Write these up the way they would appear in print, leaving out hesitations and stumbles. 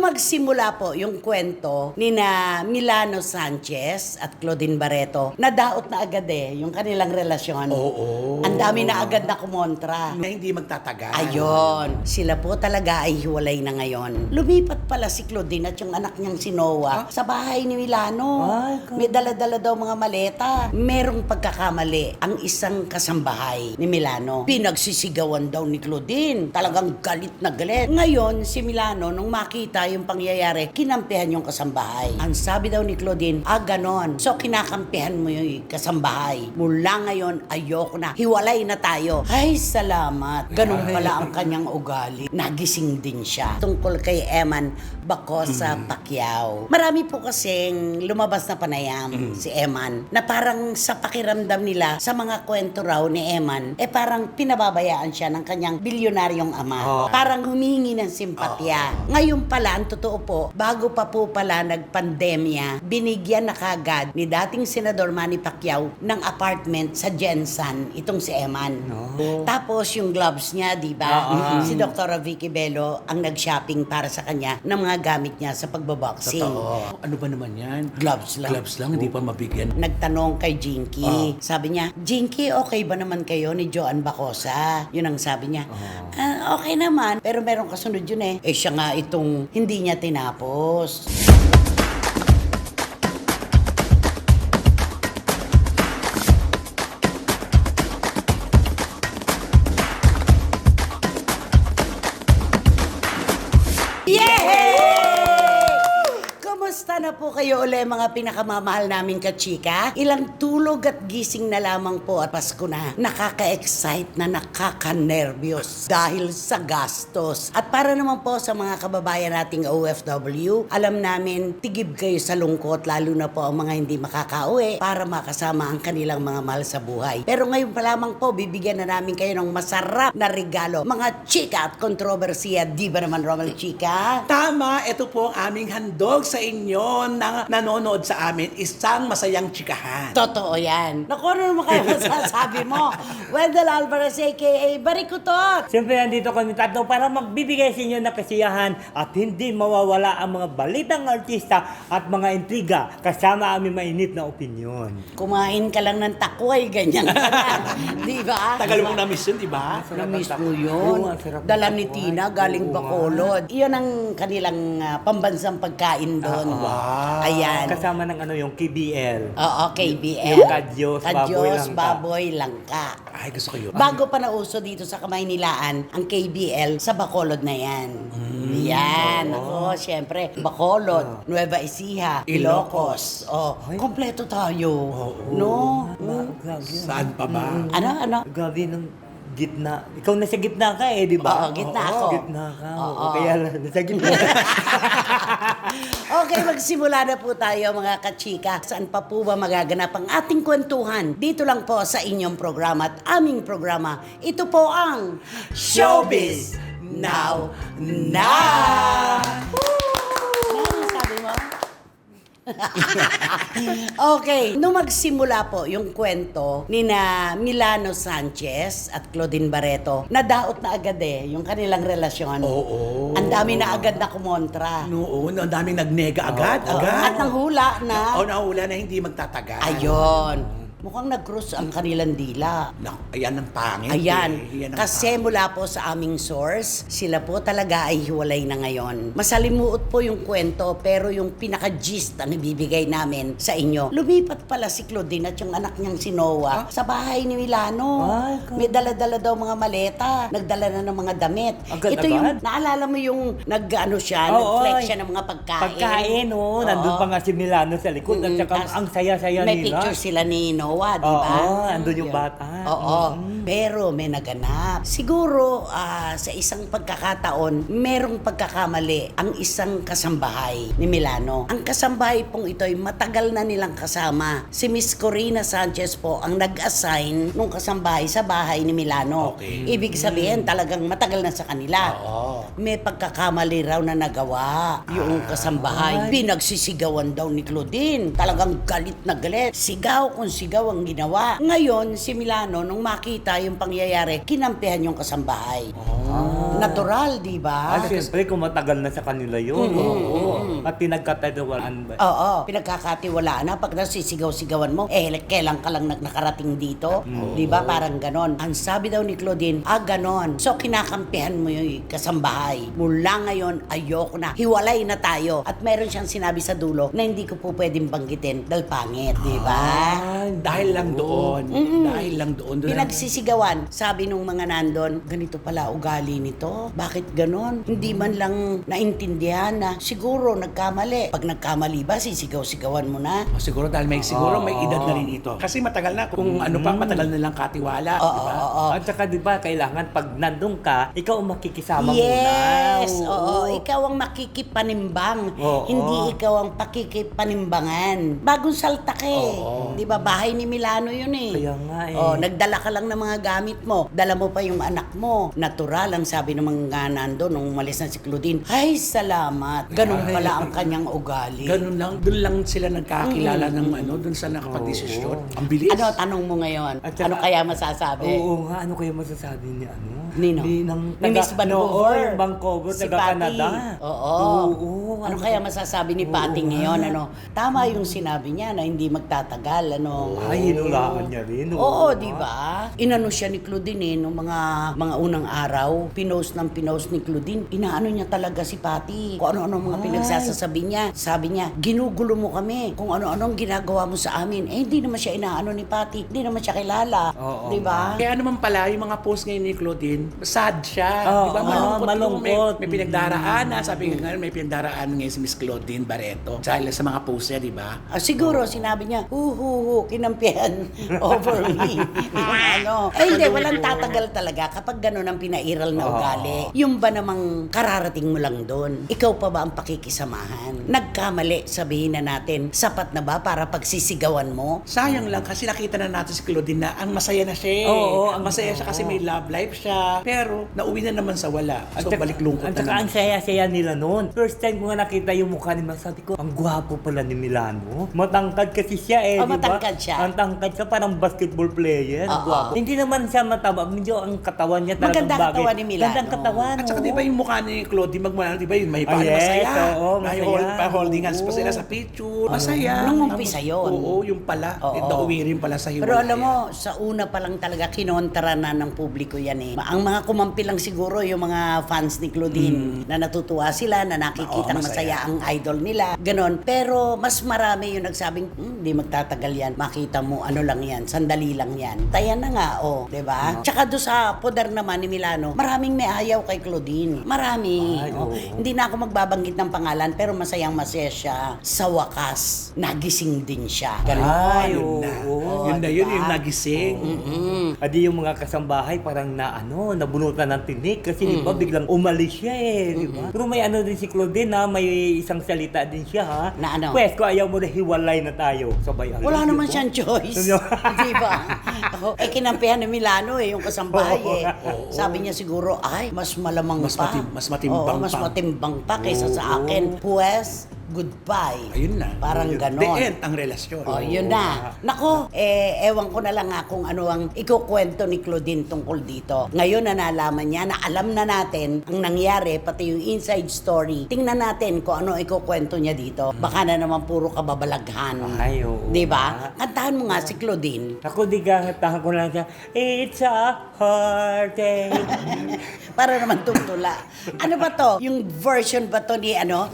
Nung magsimula po yung kwento ni na Milano Sanchez at Claudine Barreto, nadaot na agad yung kanilang relasyon. Oo. Ang dami na agad na kumontra. Na hindi magtatagal. Ayun, sila po talaga ay hiwalay na ngayon. Lumipat pala si Claudine at yung anak niyang si Noah sa bahay ni Milano. May dala-dala daw mga maleta. Merong pagkakamali ang isang kasambahay ni Milano. Pinagsisigawan daw ni Claudine. Talagang galit na galit. Ngayon, si Milano, nung makita yung pangyayari, kinampihan yung kasambahay. Ang sabi daw ni Claudine, ganon. So, kinakampihan mo yung kasambahay. Mula ngayon, ayoko na. Hiwalay na tayo. Ay, salamat. Ganun pala ang kanyang ugali. Nagising din siya. Tungkol kay Eman Bacosa Pacquiao. Marami po kasing lumabas na panayam si Eman na parang sa pakiramdam nila sa mga kwento raw ni Eman, parang pinababayaan siya ng kanyang bilyonaryong ama. Parang humingi ng simpatya. Ngayon pala, ang totoo po, bago pa po pala nagpandemya, binigyan na kagad ni dating Senador Manny Pacquiao ng apartment sa Jensen, itong si Eman. Tapos yung gloves niya, di ba? Si Dr. Vicky Bello ang nag-shopping para sa kanya ng mga gamit niya sa pagbaboxing. Totoo. Ano ba naman yan? Gloves lang. Gloves lang, hindi pa mabigyan. Nagtanong kay Jinky. Sabi niya, Jinky, okay ba naman kayo ni Joan Bacosa? Yun ang sabi niya. Okay naman, pero meron kasunod yun siya nga itong hindi niya tinapos. Kumusta na po kayo uli mga pinakamamahal namin kachika? Ilang tulog at gising na lamang po at Pasko na. Nakaka-excite na nakaka-nervyos dahil sa gastos. At para naman po sa mga kababayan nating OFW, alam namin tigib kayo sa lungkot lalo na po ang mga hindi makakauwi para makasama ang kanilang mga mahal sa buhay. Pero ngayon pa lamang po, bibigyan na namin kayo ng masarap na regalo. Mga chika at kontrobersiya, di ba naman Romel Chika? Tama, ito po ang aming handog sa inyo na nanonood sa amin. Isang masayang chikahan. Totoo yan. Naku, ano naman kayo masasabi mo? Wendell Alvarez aka Barikutot. Siyempre, nandito kami tatlo para magbibigay sa inyo ng kasiyahan at hindi mawawala ang mga balitang artista at mga intriga kasama aming mainit na opinyon. Kumain ka lang ng takway, ganyan ka na. Di ba? Tagal mo na-miss yun, di ba? Na-miss mo yun. Oo, ang sarap ng Dala ni takway. Tina, galing Oo, Bacolod. Iyon ang kanilang pambansang pagkain doon. Wow. Ayan. Kasama ng yung KBL. Oo, KBL. Yung Kadyos, Kadyos, Baboy, Baboy, Langka. Ay, gusto ko yun. Bago pa nauso dito sa Kamaynilaan, ang KBL sa Bacolod na yan. Yan. Ako, syempre, Bacolod, Nueva Ecija, Ilocos. Kompleto tayo. No? Grabe yun. Saan pa ba? Ano? Grabe ng gitna. Ikaw nasa gitna ka di ba? Oo, gitna ako. Gitna ka. Oo. Kaya nasa gitna. Okay, magsimula na po tayo mga kachika. Saan pa po ba magaganap ang ating kwentuhan? Dito lang po sa inyong programa at aming programa. Ito po ang Showbiz Now Na! Ano sabi mo? Okay, nung magsimula po yung kwento ni na Milano Sanchez at Claudine Barreto, nadaot na agad yung kanilang relasyon. Oo. Ang dami na agad na kumontra. Noon, ang daming nagnega agad. At nanghula na. Nahula na hindi magtatagal. Ayun. Mukhang nag-cross ang kanilang dila. Ayan ang pangit. Ayan, Yan ang kasi mula po sa aming source, sila po talaga ay hiwalay na ngayon. Masalimuot po yung kwento, pero yung pinaka-gist ang ibibigay namin sa inyo. Lumipat pala si Claudine at yung anak niyang si Noah sa bahay ni Milano. May dala-dala daw mga maleta, nagdala na ng mga damit. Agad Ito yung, naalala mo yung nag-ano siya, nag-flex siya ng mga pagkain. Pagkain, nandun pa nga si Milano sa likod at saka ang saya-saya May nila. picture sila ni Noah, di ba? Oo, andun yung bata. Oo, pero may naganap. Siguro sa isang pagkakataon, merong pagkakamali ang isang kasambahay ni Milano. Ang kasambahay pong ito ay matagal na nilang kasama. Si Miss Corina Sanchez po ang nag-assign nung kasambahay sa bahay ni Milano. Okay. Ibig sabihin, talagang matagal na sa kanila. Oo. May pagkakamali raw na nagawa yung kasambahay. Pinagsisigawan daw ni Claudine. Talagang galit na galit. Sigaw kung sigaw ang ginawa. Ngayon, si Milano, nung makita nakita yung pangyayari, kinampihan yung kasambahay. Natural, di ba? Siyempre, kung matagal na sa kanila yun. Oo. At pinagkatagawalan ba? Oo, pinagkakatiwalaan na pag nasisigaw-sigawan mo, kailan ka lang nakarating dito, di ba? Parang ganon. Ang sabi daw ni Claudine, ganon. So, kinakampihan mo yung kasambahay. Mula ngayon, ayoko na. Hiwalay na tayo. At meron siyang sinabi sa dulo na hindi ko po pwedeng banggitin dahil pangit, di ba? Dahil lang doon. Dahil lang doon. Pinagsisigawan, sabi nung mga nandon, ganito pala ugali nito. Bakit ganon? Hindi man lang naintindihan na siguro nagkamali. Pag nagkamali ba, sisigaw-sigawan mo na? Siguro dahil may edad na rin ito. Kasi matagal na, kung ano pa, matagal na lang katiwala. Oo, di ba? oo. At saka diba, kailangan pag nandun ka, ikaw ang makikisama Yes, muna. oo. Ikaw ang makikipanimbang. Oo. Hindi ikaw ang pakikipanimbangan. Bagong salta ka eh. Di ba? Bahay ni Milano yun eh. Kaya nga eh. Oh, nagdala ka lang ng mga gamit mo. Dala mo pa yung anak mo. Natural ang sabi ng mga nando nung umalis na si Claudine. Ay, salamat. Ganun pala ang kanyang ugali. Ganun lang. Doon lang sila nagkakilala ng doon sa nakapag-desisyon. Ang bilis. Ano, tanong mo ngayon? At saka- Ano kaya masasabi? Oo nga, ano kaya masasabi ni ano? Nino? Ni Miss Vancouver. Oo, yung Vancouver, Si taga-Canada. Patty. Oo. Oo, Ano kaya masasabi ni Patty ngayon? Ano? Tama yung sinabi niya na hindi magtatagal. Ano? Ay, hinulaan niya rin. Oo, di ba? Inano siya ni Claudine nung mga unang araw. Pinost ni Claudine. Inaano niya talaga si Patty. Kung ano-ano mga pinagsasasabi niya. Sabi niya, ginugulo mo kami. Kung ano-ano ang ginagawa mo sa amin. Hindi naman siya inaano ni Patty. Hindi naman siya kilala. Oo. Di ba? Kaya naman pala, yung mga post ngayon ni Claudine, sad siya. Oo, Di ba? Malungkot. malungkot. May pinagdaraanan. Sabi nga ngayon, may pinagdaraanan ngayon si Miss Claudine Barreto. Dahil sa mga post niya, di ba? Siguro, sinabi niya, kinampihan over me. Hindi, walang tatagal talaga kapag gano'n ang pinairal na ugali. Yung ba namang kararating mo lang doon? Ikaw pa ba ang pakikisamahan? Nagkamali, sabihin na natin, sapat na ba para pagsisigawan mo? Sayang lang kasi nakita na natin si Claudine na ang masaya na siya. Oo, ang masaya siya kasi may love life siya. Pero, nauwi na naman sa wala. So, balik lungkot At na saka naman. ang saya-saya nila noon. First time ko nga nakita yung mukha ni Mel, sabi ko, ang gwapo pala ni Milano. Matangkad kasi siya eh, di ba? Matangkad siya. Ang tangkad siya, parang basketball player. Oo. Gwapo. Hindi naman siya mataba. Medyo ang katawan niya talagang Maganda bagay. katawan ni Milano. Gandang katawan. At saka oo. di ba yung mukha ni Claudine magmahal, di ba yun? May Ah, yes, masaya. oo, May masaya. holding hands pa Oo. sila sa picture. Masaya. Nung umpisa yun. Oo, yung pala. Oo. Nauwi rin pala sa hiwalay. Pero alam mo, sa una pa lang talaga kinontra na ng publiko yan eh. Ang mga kumampi lang siguro yung mga fans ni Claudine na natutuwa sila, na nakikita Oo, masaya masaya. ang idol nila. Ganon. Pero mas marami yung nagsabing, hindi magtatagal yan. Makita mo, ano lang yan, sandali lang yan. Tayan na nga, di ba? Tsaka doon sa poder naman ni Milano, maraming may ayaw kay Claudine. Marami. Ay, oo. Hindi na ako magbabanggit ng pangalan, pero masayang masaya siya. Sa wakas, nagising din siya. Ganon. Ay, Yun na. oo. Yun na diba? yun, yung nagising. Adi yung mga kasambahay parang nabunutan ng tinik kasi di ba biglang umalis siya eh, di ba? Pero may ano din si Claudine na may isang salita din siya ha. Na ano? Pwes, kung ayaw mo na hiwalay na tayo, sabay alis. Wala di naman ba? siyang choice. Di ba? Kinampihan ni Milano yung kasambahay eh. Sabi niya siguro, ay, mas malamang Mas pa. mas matimbang mas pa. matimbang pa kaysa sa akin. Pues, goodbye. Ayun na. Parang Yun. ganon. The end ang relasyon. Yun na. Nako, ewan ko na lang nga kung ano ang ikukwento ni Claudine tungkol dito. Ngayon na nalaman niya na alam na natin ang nangyari, pati yung inside story. Tingnan natin kung ano ikukwento niya dito. Baka na naman puro kababalaghan. Ay, oo. Di ba? Kantahan mo nga si Claudine. Ako di gagatahan ko lang siya, it's a heartache. Para naman tumtula. Ano ba to? Yung version ba to ni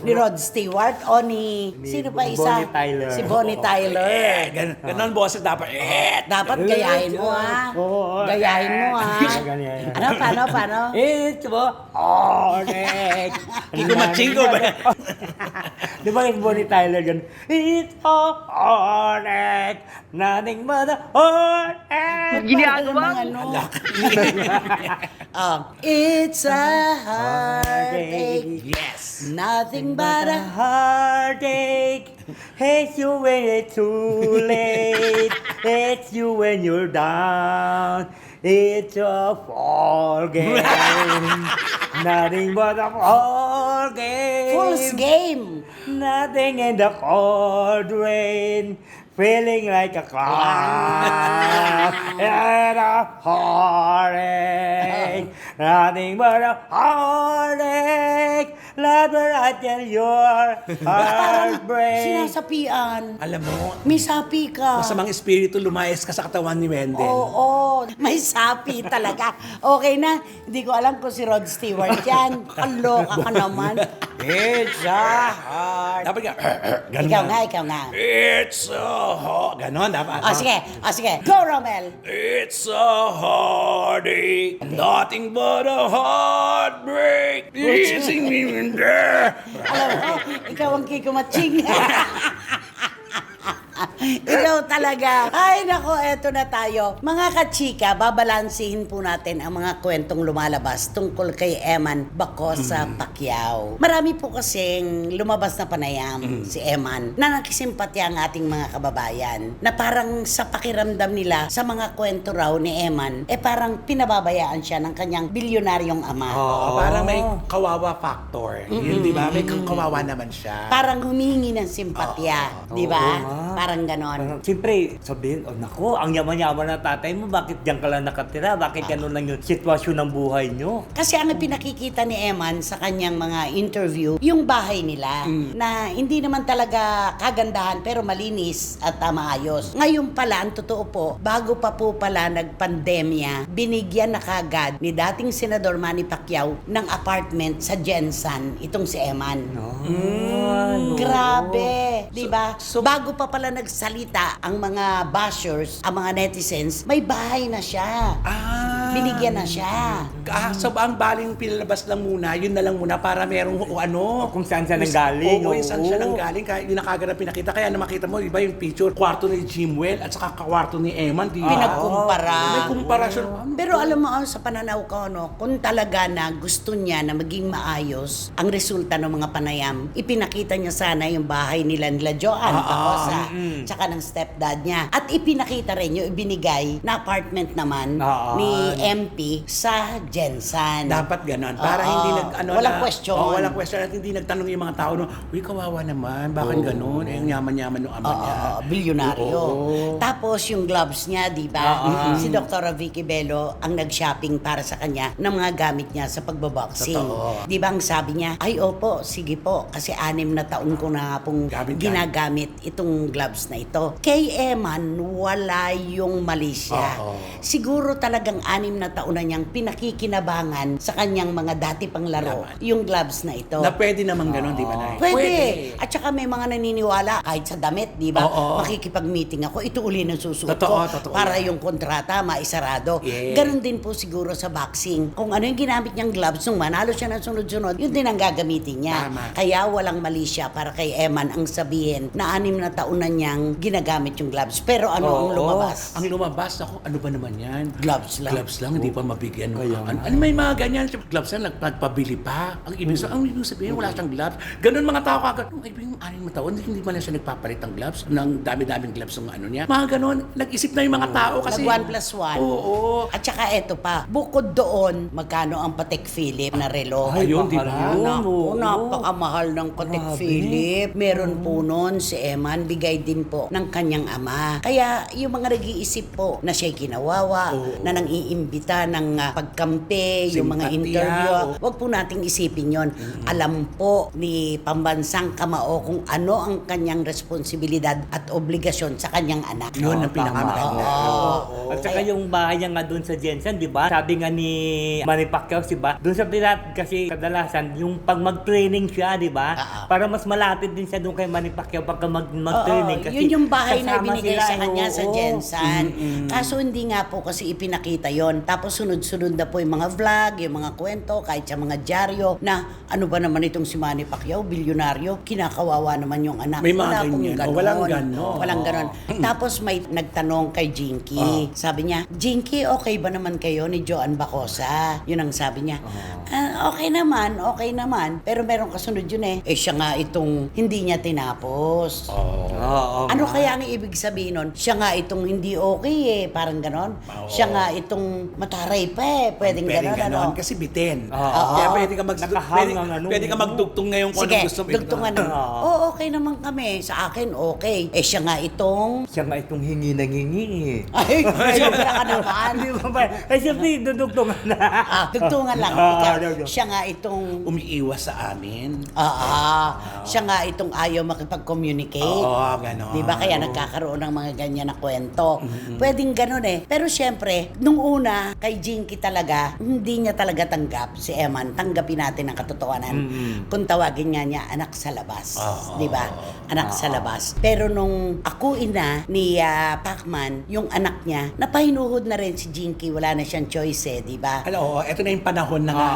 Rod Stewart o ni sino pa isa? Bonnie Tyler. Si Bonnie Tyler. Ganon boses dapat. Dapat gayahin mo ha. Oo. Gayahin mo ha. Ganyan. Paano? It's a heartache. Kigumatsingo ba? Di ba yung Bonnie Tyler gan? It's a heartache. Nothing but a heartache. Ginagawa mo. It's a heartache. Yes. Nothing but a Heartache, hates you when it's too late, hates you when you're down. It's a fall game, nothing but a fall game. Fool's game. Nothing in the cold rain, feeling like a clown and a heartache. Nothing but a heartache. Love her until your heartbreak. Sinasapian. Alam mo, May sapi ka. masamang espiritu lumayas ka sa katawan ni Wendell. Oo, may sapi talaga. Okay na, hindi ko alam kung si Rod Stewart yan. Kaloka ka naman. It's a heart. Dapat ka, ganun Ikaw nga. It's a heart. Ganon, dapat. Sige. Go, Romel. It's a heartache, nothing but a heartbreak. Kissing me in there. Alam mo, ikaw ang Kiko Matching. Ikaw talaga. Ay, nako, eto na tayo. Mga kachika, babalansihin po natin ang mga kwentong lumalabas tungkol kay Eman Bacosa Pacquiao. Marami po kasing lumabas na panayam si Eman na nakisimpatya ang ating mga kababayan na parang sa pakiramdam nila sa mga kwento raw ni Eman, parang pinababayaan siya ng kanyang bilyonaryong ama. Parang may kawawa factor. Yun, di ba? May kawawa naman siya. Parang humingi ng simpatya, di ba? Parang ganon. Siyempre, sabihin, oh naku, ang yaman-yaman ng tatay mo, bakit diyan ka lang nakatira? Bakit ganun lang yung sitwasyon ng buhay nyo? Kasi ang pinakikita ni Eman sa kanyang mga interview, yung bahay nila, na hindi naman talaga kagandahan pero malinis at maayos. Ngayon pala, ang totoo po, bago pa po pala nagpandemya, binigyan na kagad ni dating Senador Manny Pacquiao ng apartment sa Jensen, itong si Eman. Grabe, di ba? Bago pa pala nagsalita ang mga bashers, ang mga netizens, may bahay na siya. Binigyan na siya. So ang baling pinalabas lang muna, yun na lang muna para merong Kung saan siya nanggaling. Oo, saan siya nanggaling. Kaya yun na kagad ang pinakita. Kaya na makita mo, di ba yung picture, kwarto ni Jimwell at saka kwarto ni Eman. Di ba? Pinagkumpara. May kumparasyon. Pero alam mo, sa pananaw ko, no, kung talaga na gusto niya na maging maayos ang resulta ng mga panayam, ipinakita niya sana yung bahay nila Joan Bacosa, tsaka ng stepdad niya. At ipinakita rin yung ibinigay na apartment naman ni MP sa Jensen. Dapat ganon. Para hindi Walang question. Walang question. At hindi nagtanong yung mga tao, no, uy, kawawa naman. Bakit ganon? Ang yaman-yaman ng ama niya. Bilyonaryo. Tapos yung gloves niya, di ba? Si Dr. Vicky Bello ang nag-shopping para sa kanya ng mga gamit niya sa pagbaboxing. Di ba ang sabi niya, ay opo, sige po, kasi 6 na taon ko na pong ginagamit itong gloves na ito. Kay Eman, wala yung mali siya. Siguro talagang 6 na taon na niyang pinakikinabangan sa kanyang mga dati pang laro, yung gloves na ito. Na pwede naman ganon, di ba, Nay? Pwede. At saka may mga naniniwala, kahit sa damit, di ba? Makikipag-meeting ako, ito uli ng susuot ko. Totoo Para yan. yung kontrata, maisarado. Yeah. Ganon din po siguro sa boxing. Kung ano yung ginamit niyang gloves, nung manalo siya ng sunod-sunod, yun din ang gagamitin niya. Tama. Kaya walang mali siya para kay Eman ang sabihin na 6 na taon na niyang ginagamit yung gloves. Pero ano ang lumabas? Ang lumabas, ako, ano ba naman yan? Gloves lang. Gloves lang, hindi pa mabigyan. Ano may mga ganyan? Gloves lang, nagpabili pa. Ang ibig sabihin, wala siyang gloves. Ganun mga tao kagad. Ay, yung 6 na taon, hindi man lang siya nagpapalit ng gloves. Ng dami-daming gloves ng ano niya. Mga ganun, nag-isip na yung mga tao kasi. Nag 1+1. Oo. At saka eto pa, bukod doon, magkano ang Patek Philippe na relo? Ayun, di ba? Naku, napakamahal ng Patek Philippe. Meron po noon si Eman, bigay din po ng kanyang ama. Kaya yung mga nag-iisip po na siya'y kinawawa, na nang iimbita ng pagkampi, yung mga Simpatya, interview, wag po nating isipin yon. Alam po ni Pambansang Kamao kung ano ang kanyang responsibilidad at obligasyon sa kanyang anak. Yun ang pinakamaganda. At saka yung bahay niya nga doon sa Jensen, di ba? Sabi nga ni Manny Pacquiao, di ba? Doon sa Pilat kasi kadalasan, yung pag mag-training siya, di ba? Para mas malapit din siya doon kay Manny Pacquiao pagka mag-training. Kasi yun yung bahay na kasama binigay sila, sa kanya sa oo. Jensen. Kaso hindi nga po kasi ipinakita yon. Tapos sunod-sunod na po yung mga vlog, yung mga kwento, kahit sa mga dyaryo, na ano ba naman itong si Manny Pacquiao, bilyonaryo, kinakawawa naman yung anak. May mga Wala pong ganyan. ganon. Walang ganon. Walang ganon. Tapos may nagtanong kay Jinky. Sabi niya, Jinky, okay ba naman kayo ni Joan Bacosa? Yun ang sabi niya. Okay naman. Pero meron kasunod yun eh. Siya nga itong hindi niya tinapos. Ano kaya ang ibig sabihin nun? Siya nga itong hindi okay eh, parang ganon. Siya nga itong mataray pa eh. Pwedeng Pwedeng ganon, ano? kasi bitin. Oo. Kaya pwede ka Nakahang ang ano. pwede ka magdugtong ngayon kung Sige, anong gusto mo. dugtungan naman. Oo, okay naman kami. Sa akin, okay. Eh, siya nga itong... Siya nga itong hingi ng hingi eh. Ay, sobra ka naman. Di ba ba? Ay, siyempre, dudugtungan na. Dugtungan lang. Ikaw, siya nga itong... Umiiwas sa amin. Siya nga itong ayaw makipag-communicate. Oo, ganon. Di ba? Kaya nagkakaroon ng mga ganyan na kwento. Pwedeng ganon eh. Pero syempre, nung una, kay Jinky talaga, hindi niya talaga tanggap si Eman. Tanggapin natin ang katotohanan. Kung tawagin nga niya, anak sa labas. Di ba? Anak sa labas. Pero nung akuin na ni Pacman, yung anak niya, napahinuhod na rin si Jinky. Wala na siyang choice eh, di ba? Oo, eto na yung panahon na nga,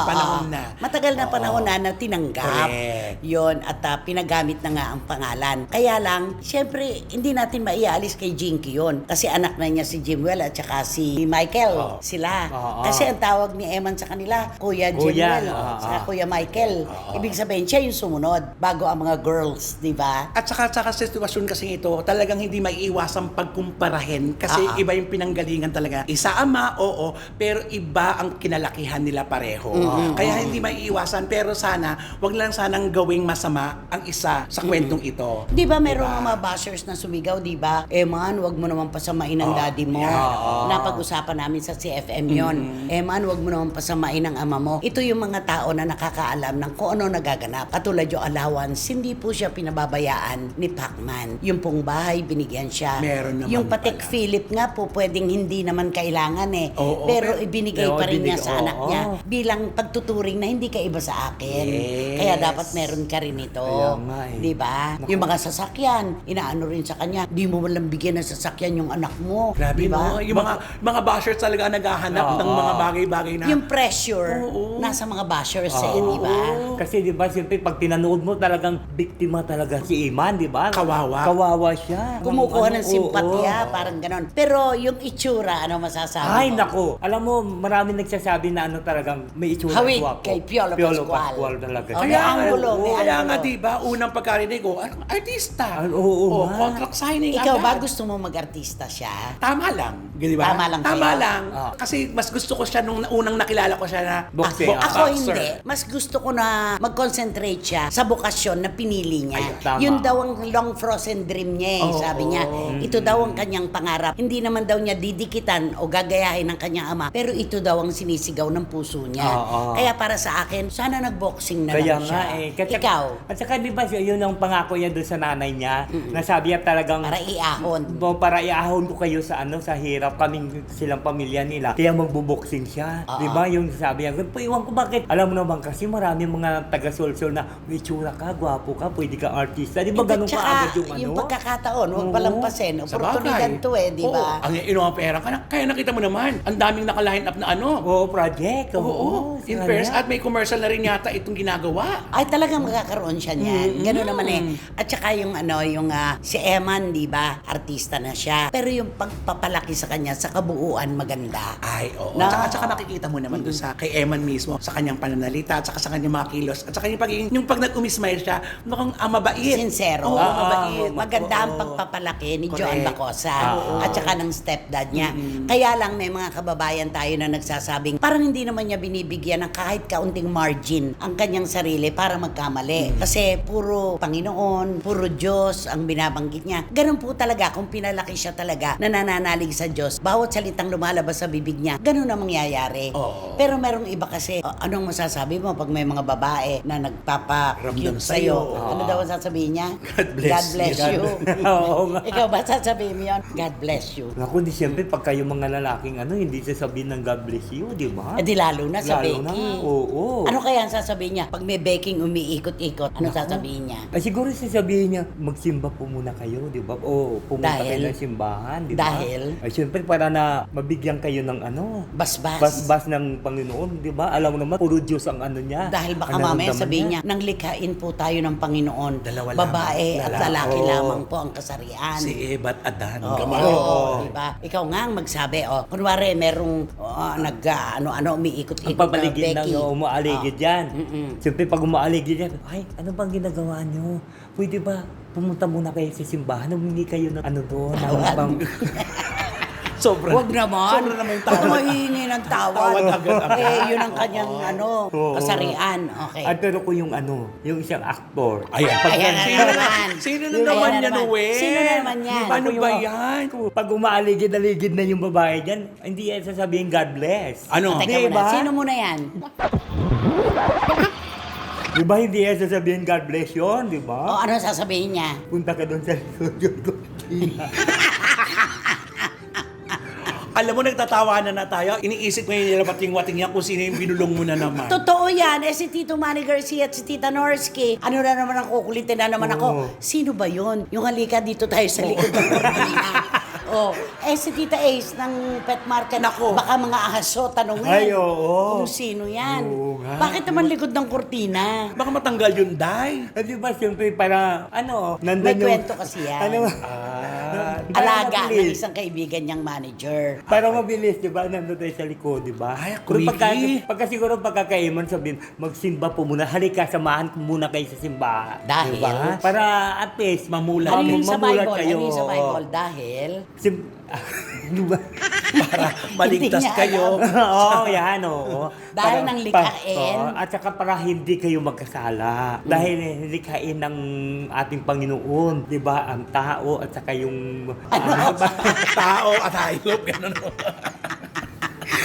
panahon na. Matagal na panahon na tinanggap. Correct. Yon at pinagamit na nga ang pangalan. Kaya lang, syempre, hindi natin maialis kay Jinky yon. Kasi anak na niya si Jimwell at saka si Michael. Sila. Kasi ang tawag ni Eman sa kanila, Kuya Jimwell. Saka Kuya Michael. Ibig sabihin, siya yung sumunod bago ang mga girls, di ba? At saka sitwasyon kasi ito, talagang hindi maiiwasang pagkumparahin kasi iba yung pinanggalingan talaga. Isa ama, oo, pero iba ang kinalakihan nila pareho. Kaya hindi maiiwasan, pero sana, wag lang sanang gawing masama ang isa sa kwentong ito. Di ba merong mga bashers na sumigaw, di ba? Eman, wag mo naman pasamain ang daddy mo. Napag-usapan namin sa CFM yon. Eman, wag mo naman pasamain ang ama mo. Ito yung mga tao na nakakaalam ng kung ano nagaganap. Katulad yung allowance, hindi po siya pinababayaan ni Pacman. Yung pong bahay, binigyan siya. Meron naman yung Patek pala. Philip nga po, pwedeng hindi naman kailangan eh. Oo, pero pero- ibinigay pa rin niya sa anak niya bilang pagtuturing na hindi ka iba sa akin. Yes. Kaya dapat meron ka rin ito. Kaya nga eh. Di ba? Yung mga sasakyan, inaano rin sa kanya, di mo walang bigyan ng sasakyan yung anak mo. Grabe, di ba? no? Yung mga bashers talaga naghahanap ng mga bagay-bagay na... Yung pressure nasa mga bashers eh, di ba? Kasi di ba, siyempre, pag tinanood mo talagang biktima talaga si Iman, di ba? Kawawa. Kawawa siya. Kumukuha Ano, ng simpatya, oo. parang ganon. Pero yung itsura, ano masasabi Ay, mo? nako. Alam mo, marami nagsasabi na ano talagang may itsura Hawig guwapo. kay Piolo Pascual. talaga. Oh, siya. may anggulo, may Kaya anggulo. nga, di ba, unang pagkarinig ko, artista. Oo, nga. Contract signing Ikaw ba agad. gusto mo mag-artista siya? Tama lang. Di ba? Tama lang Tama sa'yo? lang. Kasi mas gusto ko siya nung unang nakilala ko siya na Boxing. Ako boxer. hindi. Mas gusto ko na mag-concentrate siya sa bokasyon na pinili niya. Ay, tama. Yun daw ang long frozen dream niya eh. Sabi niya, ito daw ang kanyang pangarap. Hindi naman daw niya didikitan o gagayahin ng kanyang ama, pero ito daw ang sinisigaw ng puso niya. Kaya para sa akin, sana nag-boxing na Kaya lang nga siya. eh. Kasi, Ikaw, At saka di ba yun ang pangako niya doon sa nanay niya, na sabi niya talagang para iahon. para iahon ko kayo sa ano sa hirap kaming silang pamilya nila. Kaya magbo-boxing siya. Di ba? Yung sabi niya, iwan ko bakit. Alam mo naman kasi marami mga taga-solsol na may tsura ka, gwapo ka, pwede ka artista. Di ba ganun ka Tsaka, agad yung ano? yung pagkakataon, huwag palampasin. Sa Oportunidad bagay. to eh, di ba? Oo, ang inuwang pera ka na. Kaya nakita mo naman, ang daming naka-line up na ano. Oo, project. Oo, in sila fairness, niya. at may commercial na rin yata itong ginagawa. Ay talagang magkakaroon siya niyan. Ganun naman eh. At saka yung si Eman, di ba? Artista na siya. Pero yung pagpapalaki sa kanya sa kabuuan maganda. Ay, oo. Na- Tsaka nakikita mo naman doon sa kay Eman mismo, sa kanyang pananalita, at saka sa kanyang mga kilos, at saka yung pag nag-umismile siya, mukhang mabait. Sincero. Oo, mabait. Maganda ang Oo. pagpapalaki ni Correct. Joan Bacosa at saka ng stepdad niya. Kaya lang may mga kababayan tayo na nagsasabing parang hindi naman niya binibigyan ng kahit kaunting margin ang kanyang sarili para magkamali. Kasi puro Panginoon, puro Diyos ang binabanggit niya. Ganun po talaga kung pinalaki siya talaga na nananalig sa Diyos. Bawat salitang lumalabas sa bibig niya, ganun ang mangyayari. Oo. Pero merong iba kasi, anong masasabi mo pag may mga babae na Ramdam nagpapa-cute sa'yo. sa'yo? Ano daw ang sasabihin niya? God bless you. Oo nga. Ikaw ba sasabihin mo yun? God bless you. Naku, di siyempre, pag kayo mga lalaking hindi sasabihin ng God bless you, di ba? Eh di lalo na sa Lalo na, Becky. oo. Ano kaya ang sasabihin niya? Pag may baking umiikot-ikot, ano sasabihin niya? Ay, siguro sasabihin niya, magsimba po muna kayo, di ba? O pumunta Dahil? kayo ng simbahan, di ba? Dahil? Ay, siyempre, para na mabigyan kayo ng Basbas. basbas ng Panginoon, di ba? Alam mo naman, puro Diyos ang ano niya. Dahil baka ang mamaya nararamdaman sabihin niya, nang likhain po tayo ng Panginoon, Dalawa babae lamang. at Lalaki. lalaki Oo. lamang po ang kasarian. Si Eva at Adan. Oo, Gamay. diba? Ikaw nga ang magsabi, kunwari merong umiikot-ikot Ang papaligid na ng Becky. umaaligid yan. Siyempre, pag umaaligid yan, ay, ano bang ginagawa niyo? Pwede ba pumunta muna kayo sa simbahan, humingi kayo ng doon, ng pang... Sobra. Huwag naman. Sobra naman yung tawad. Huwag mahihingi ng tawad. Tawad agad-agad. Yun ang kanyang Oo. kasarian. Okay. At pero ko yung yung isang actor. Ayan. Ayan na naman. Sino na Ayan naman na yan, naman. Noel? Sino na naman yan? Paano Ako ba yung- yan? Pag umaaligid-aligid na yung babae dyan, hindi yan sasabihin God bless. Ano? Teka Di muna. ba? Sino muna yan? Di ba hindi yan sasabihin God bless yun, di O ba? ano sasabihin niya? Punta ka doon sa likod yung cortina. Alam mo, nagtatawanan na tayo. Iniisip mo yung wating-wating yan kung sino yung binulong mo na naman. Totoo yan. Si Tito Manny Garcia at si Tita Norsky. Ano na naman ang kukulitin na naman ako? Oo. Sino ba yun? Yung halika dito tayo sa likod ng cortina. Si Tita Ace ng Pet Market. Nako. Baka mga ahaso, tanongin. Ay, oo. Kung sino yan. Oo nga. Bakit naman likod ng kortina? Baka matanggal yun, Day. Di ba, siyempre, para, nandun May yung... kwento kasi yan. Ano? Alaga ng mabilis. isang kaibigan niyang manager. Para mabilis, di ba? Nandun tayo sa likod, di ba? Ay, Pero creepy. pagka siguro pagkakaiman, sabihin, magsimba po muna. Halika, samahan ko muna kayo sa simbahan. Dahil? Diba? Para at least, mamula. Ano yung sa mamulat Bible? kayo. Ano yung sa Bible? Dahil... Ano ba? Para maligtas Hindi niya kayo. Oo, yan, oo. Dahil nang likhain. At saka para hindi kayo magkasala. Dahil likhain ng ating Panginoon, di ba? Ang tao at saka yung... Ano ba? Tao at hayop. Ganun.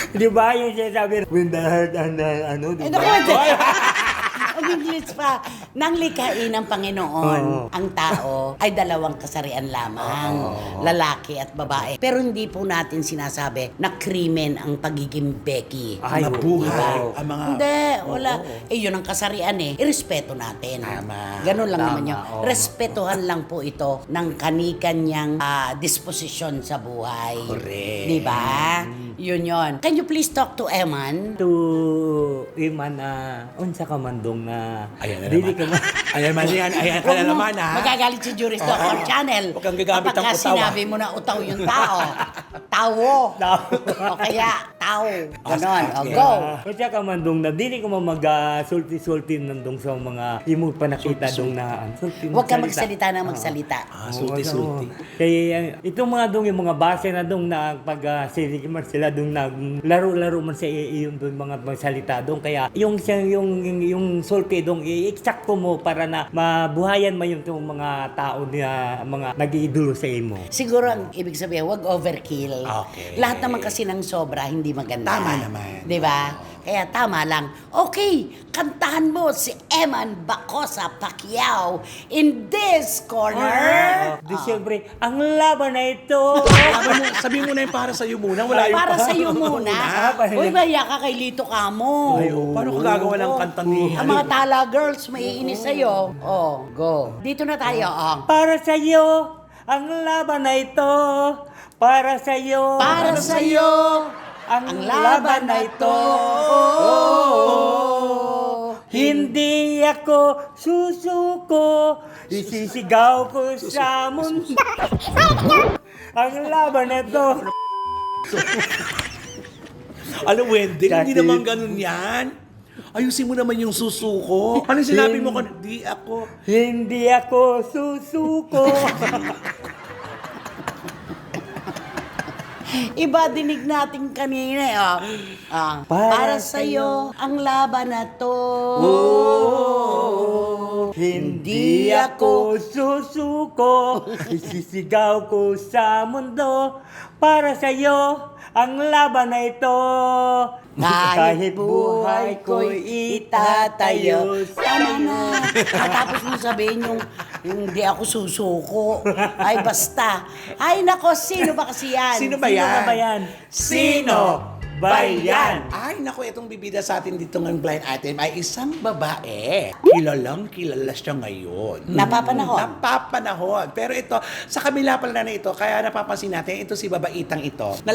Di ba yung sinasabi, when the heart and ano, di Eh, ba? naku, English pa. Nang likhain ng Panginoon, Oo. ang tao ay dalawang kasarian lamang. Lalaki at babae. Pero hindi po natin sinasabi na krimen ang pagiging Becky. Ay, Mga buhay. oo. Ang mga... Hindi, wala. Yun ang kasarian eh. Irespeto natin. Tama. Ganun lang Tama, naman yun. oo. Respetuhan lang po ito ng kanikanyang disposisyon sa buhay. Correct. Di ba? Yun yun. Can you please talk to Eman? To Iman unsa ka mandong na Ayan na dili naman. ka Ayan man yan. Ayan ka Huwag na mo, naman, ha? magagalit si Juris Doctor Channel. Huwag kang gagamit ng Kapag utaw, sinabi mo na utaw yung tao. Tawo. O kaya, tao. Ganon. O, Okay. go. Unsa ka mandong na dili ko sulti-sulti nandong sa mga imo pa nakita dong na sulti. Huwag ka magsalita ng magsalita. Sulti-sulti. Kaya itong mga dong yung mga base na dong na pag man sila dong naglaro-laro man sa iyong dong mga magsalita dong kaya yung sulti dong i-eksakto mo para na mabuhayan mo yung tong mga tao na mga nag-iidolo sa imo. Siguro ang ibig sabihin, huwag overkill. Okay. Lahat naman kasi ng sobra, hindi maganda. Tama naman. Di ba? Kaya tama lang. Okay, kantahan mo si Eman Bacosa Pacquiao in this corner. Di siyempre, ang laban na ito. Sabihin mo na yung para sa'yo muna. Wala yung Para sa iyo muna. para- Uy, maya ka kay Lito Kamo. Ay, oh, paano ka gagawa ng kanta ni... Ang mga tala girls, maiinis sa'yo. Oh, go. Dito na tayo, oh. Para sa iyo, ang laban na ito. Para sa iyo. Para sa iyo, ang laban na ito. Hindi ako susuko. Isisigaw ko sa mundo. Ang laban na ito. Alam, Wendell, hindi Dati- naman ganun yan. Ayusin mo naman yung susuko. Ano sinabi mo? Di ako. Hindi ako susuko. Iba dinig natin kanina, oh. Para sa iyo, ang laban na to. Hindi ako susuko. Isisigaw ko sa mundo. Para sa iyo, ang laban na ito. Kahit buhay ko'y itatayo. Tama na. Tapos mo sabihin yung hindi ako susuko. Ay, basta. Ay, nako, sino ba kasi yan? Sino ba Sino yan? ka ba yan? Sino ba yan? Ay, naku, itong bibida sa atin dito ng blind item ay isang babae. Kilalang kilala siya ngayon. Napapanahon. Napapanahon. Pero ito, sa kabila pala na ito, kaya napapansin natin, ito si babaitang ito, na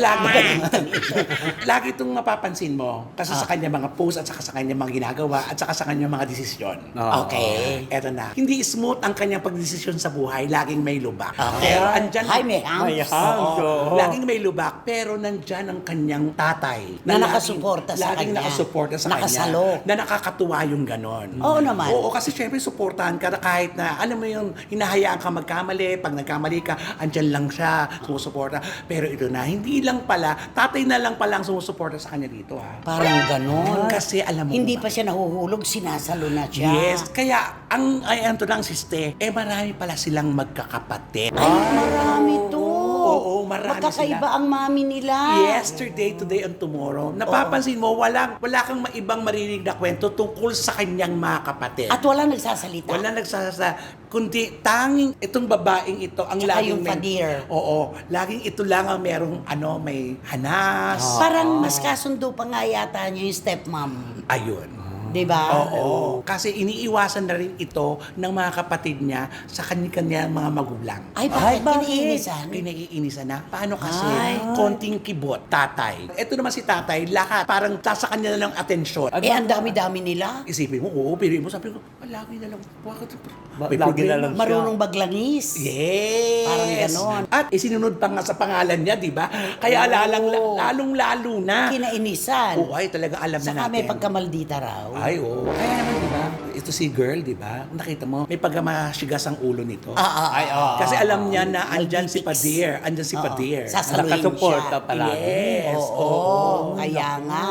lagi itong mapapansin mo. Kasi sa kanya mga post at saka sa kanya mga ginagawa at saka sa kanya mga desisyon. Okay. Eto na. Hindi smooth ang kanyang pagdesisyon sa buhay. Laging may lubak. Okay. Pero andyan... Hi, may hams. May hams. Oo. Oo. Laging may lubak, pero nandyan ang kanyang tatay tatay. Na laging- nakasuporta sa laging kanya. nakasuporta sa Nakasalo. kanya. Na nakakatuwa yung ganon. Oo naman. Oo, kasi syempre suportahan ka na kahit na, alam mo yung hinahayaan ka magkamali, pag nagkamali ka, andyan lang siya, sumusuporta. Pero ito na, hindi lang pala, tatay na lang pala ang sumusuporta sa kanya dito ha. Parang ganon. Kasi alam mo Hindi ba? pa siya nahuhulog, sinasalo na siya. Yes, kaya ang to lang siste, marami pala silang magkakapatid. Ay, marami to. Oo, marami Magkakaiba sila. ang mami nila. Yesterday, today, and tomorrow. Napapansin mo, wala kang maibang marinig na kwento tungkol sa kanyang mga kapatid. At wala nagsasalita. Wala nagsasasa, kundi tanging itong babaeng ito ang Tsaka laging yung Fadir. Oo, laging ito lang ang merong may hanas. Parang mas kasundo pa nga yata niyo yung stepmom. Ayun. Diba? Oo. Kasi iniiwasan na rin ito ng mga kapatid niya sa kanyang mga magulang. Ay, bakit? bakit? Kiniinisan? Pinaiinisan na. Paano kasi? Ay. Konting kibot, tatay. Ito naman si tatay, lahat. Parang sa kanya na lang atensyon. Eh, ang dami-dami nila. Isipin mo, oo, piliin mo. Sabi ko, lagi na lang. Bakit? May lagi problema. na lang. Marunong baglangis. Yes! Parang ganon. At isinunod pa nga sa pangalan niya, di ba? Kaya lalong-lalo na. Kinainisan. Oo, ay talaga alam na Saka natin. may pagkamaldita raw. Ay, oo. Kaya naman, di ba? Ito si girl, di ba? Nakita mo, may pagkamasigas ang ulo nito. Ay, Kasi alam niya na andyan si Malditis. Padir. Andyan si Padir. Sasaluhin Nakasuporta siya. pala. Yes. Oo, kaya nga.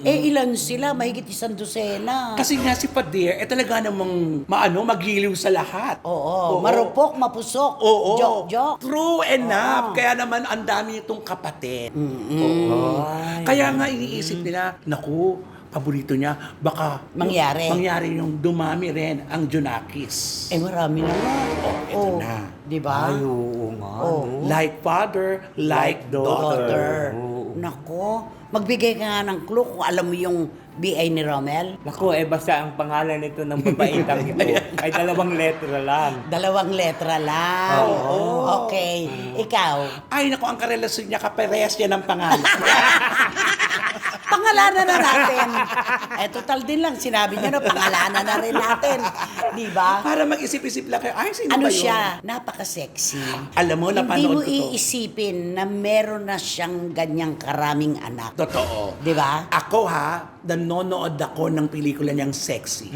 Eh, ilan sila? Mahigit 100. Kasi nga si Padir, talaga namang magiliw sa lahat. Oo, marupok, mapusok. Oo. Joke. True enough. Kaya naman ang dami itong kapatid. Oo. Kaya nga iniisip nila, naku, paborito niya, baka Mangyari. yung dumami rin ang Junakis. Eh, marami na nga. ito na. Di ba? Ay, oo nga. Oh. no? Like father, like daughter. Daughter. Oo. Nako, magbigay ka nga ng clue kung alam mo yung BI ni Romel. Naku, basta ang pangalan nito ng babaitang ito ay 2 letra lang. 2 letra lang. Oo. Okay. Ikaw, Ay, naku, ang karelasyon niya, kaparehas niya ng pangalan. pangalanan na natin. Total din lang, sinabi niya na pangalanan na rin natin. Di ba? Para mag-isip-isip lang kayo, ay, sino Ano ba yun? siya? Napaka-sexy. Alam mo, Hindi napanood mo ko to. iisipin na meron na siyang ganyang karaming anak. Totoo. Di ba? Ako nanonood ako ng pelikula niyang sexy.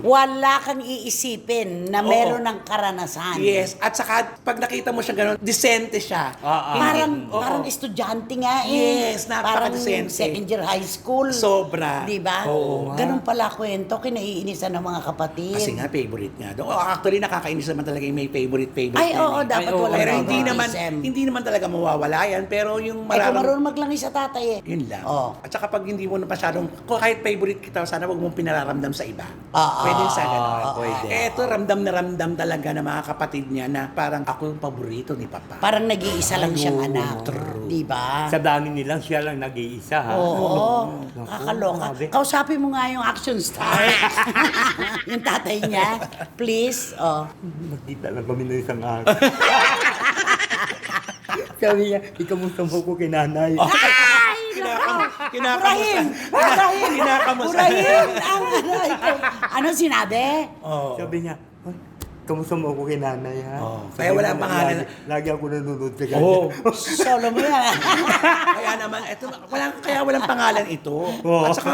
Wala kang iisipin na Oo. meron ng karanasan. Yes, at saka pag nakita mo siya gano'n, decente siya. Parang estudyante nga eh. Yes, Parang napaka-decente. second year high school. Sobra. Di ba? Oo nga. Ganun pala kwento, kinaiinisan ng mga kapatid. Kasi nga, favorite nga. Actually, nakakainis naman talaga yung may favorite Ay, na oo, eh. dapat Ay, oo. walang Pero favoritism. hindi naman talaga mawawala yan. Pero yung Eh, kung mararam... marunong maglangis sa tatay eh. Yun lang. Oo. At saka pag hindi mo na masyadong, kahit favorite kita, sana wag mong pinararamdam sa iba. Oo. Pwede sa ganon. pwede. Eto, ramdam na ramdam talaga ng mga kapatid niya na parang ako yung paborito ni Papa. Parang nag-iisa lang siyang anak. True. Di ba? Sa dami nilang siya lang nag-iisa, ha? Oo. Naku, Kakaloka. grabe. Kausapin mo nga yung action star. yung tatay niya. Please. Oh. Magkita lang kami ng isang araw. Sabi niya, ikamusta mo ko kay nanay. Purahin! Purahin! Kinakamusta. Purahin! Ang ano sinabi? Oh. Sabi niya, "Ay, kamusta mo ako kay nanay, ha?" Oh, Sabi kaya wala niya, pangalan. Lagi ako nanonood sa kanya. Oh. Solo mo yan. Kaya naman, walang pangalan ito. Oo. At saka,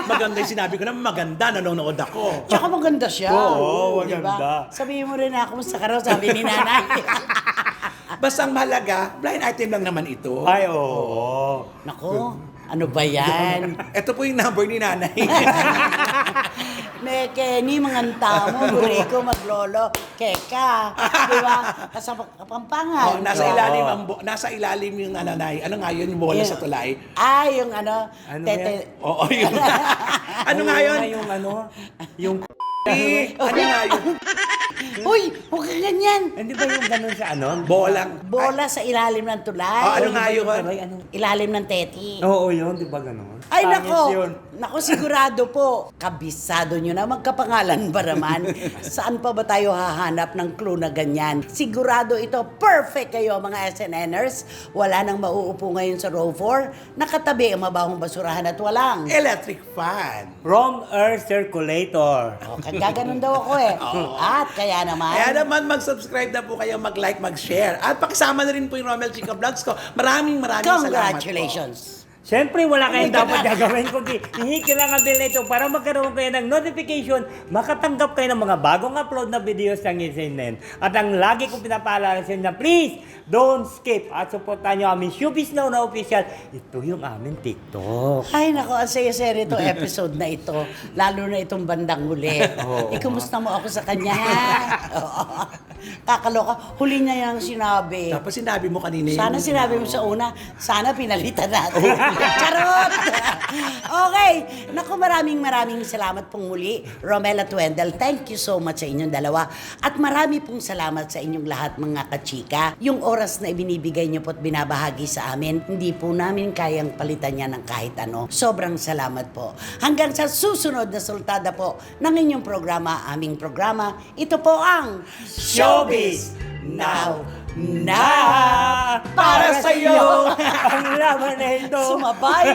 maganda yung sinabi ko na maganda, nanonood ako. Tsaka maganda siya. Oo, Di ba? maganda. Sabihin mo rin na, kumusta ka raw? Sabi ni nanay. Basta ang mahalaga, blind item lang naman ito. Ay, oo. Nako, ano ba yan? Ito po yung number ni nanay. May Kenny, mga tamo, Buriko, Maglolo, Keka. Di ba? Kasama Kapampangan. Nasa ilalim yung nanay. Ano nga yun, yung bola sa tulay? Ay, yung ano, Ano tete. Oo, yun. Ano nga yun? Yung ano, yung... Ano nga yun? Uy, huwag ka ganyan. Hindi ba yung ganun sa ano? Bolang. Bola sa ilalim ng tulay. Ano nga yun? Ano? Ilalim ng teti. Oo, yun. Di ba ganun? Ay, Pangit nako. yun. Nako, sigurado po. Kabisado nyo na magkapangalan ba naman? Saan pa ba tayo hahanap ng clue na ganyan? Sigurado ito, perfect kayo mga SNNers. Wala nang mauupo ngayon sa row 4. Nakatabi ang mabahong basurahan at walang. Electric fan. Wrong Earth Circulator. Okay, gaganon daw ako eh. At kaya naman. Kaya naman mag-subscribe na po kayo, mag-like, mag-share. At pakisama na rin po yung Romel Chica Vlogs ko. Maraming salamat po. Congratulations. Siyempre, wala kayong Hindi ka dapat na- gagawin kundi i-hit nyo lang ang bell na ito para magkaroon kayo ng notification, makatanggap kayo ng mga bagong upload na videos ng SNN. At ang lagi kong pinapaalala sa inyo na please, don't skip at supportan nyo aming Showbiz Now na official. Ito yung aming TikTok. Ay, nako, ang saya-saya itong episode na ito. Lalo na itong bandang huli. Kumusta mo ako sa kanya, ha? Oo. Kakaloka. Huli niya yung sinabi. Tapos sinabi mo kanina yun. Sana sinabi mo sa una, sana pinalitan natin. Charot! Okay. Naku, maraming salamat pong muli. Romel at Wendell, thank you so much sa inyong dalawa. At marami pong salamat sa inyong lahat mga kachika. Yung oras na ibinibigay niyo po at binabahagi sa amin, hindi po namin kayang palitan niya ng kahit ano. Sobrang salamat po. Hanggang sa susunod na sultada po ng inyong programa, aming programa, ito po ang Showbiz Now na para sa iyo. ang laman na ito. Sumabay.